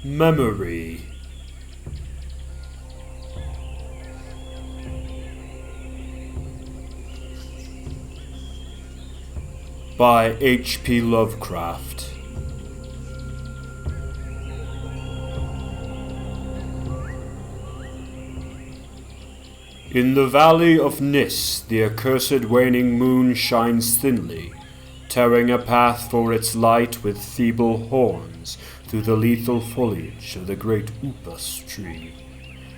Memory. By H.P. Lovecraft. In the valley of Nis, the accursed waning moon shines thinly, tearing a path for its light with feeble horns through the lethal foliage of the great upas tree.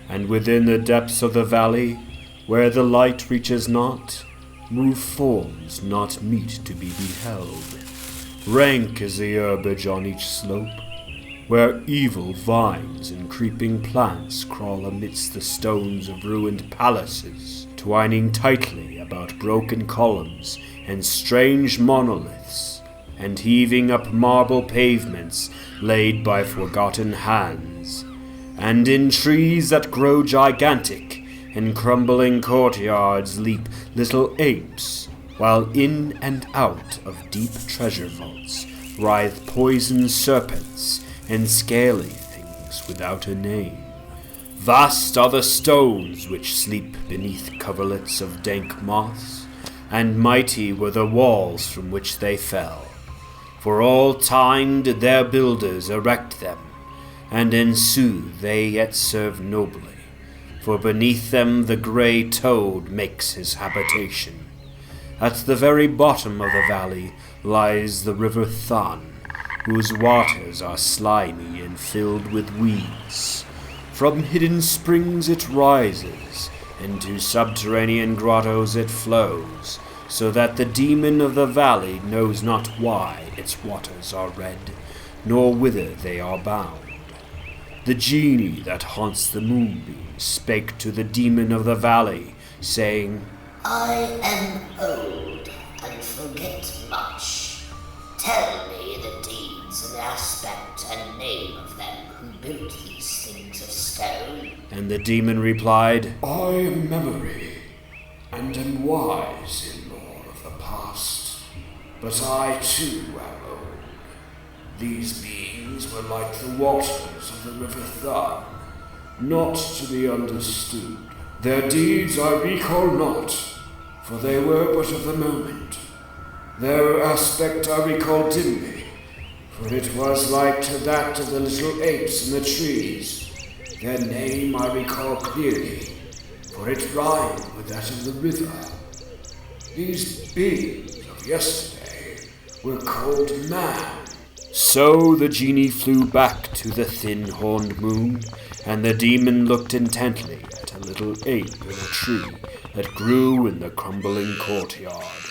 And within the depths of the valley, where the light reaches not, move forms not meet to be beheld. Rank is the herbage on each slope, where evil vines and creeping plants crawl amidst the stones of ruined palaces, twining tightly about broken columns and strange monoliths, and heaving up marble pavements laid by forgotten hands. And in trees that grow gigantic, in crumbling courtyards leap little apes, while in and out of deep treasure vaults writhe poison serpents and scaly things without a name. Vast are the stones which sleep beneath coverlets of dank moss, and mighty were the walls from which they fell. For all time did their builders erect them, and in sooth they yet serve nobly. For beneath them the grey toad makes his habitation. At the very bottom of the valley lies the river Thun, whose waters are slimy and filled with weeds. From hidden springs it rises, and to subterranean grottos it flows, so that the demon of the valley knows not why its waters are red, nor whither they are bound. The genie that haunts the moonbeams spake to the demon of the valley, saying, I am old and forget much. Tell me the deeds and aspect and name of them who built these things of stone. And the demon replied, I am memory, and am wise in lore of the past, but I too am old. These beings were like the waters of the river Thun, not to be understood. Their deeds I recall not, for they were but of the moment. Their aspect I recall dimly, for it was like to that of the little apes in the trees. Their name I recall clearly, for it rhymed with that of the river. These beings of yesterday were called man. So the genie flew back to the thin-horned moon, and the demon looked intently at a little ape in a tree that grew in the crumbling courtyard.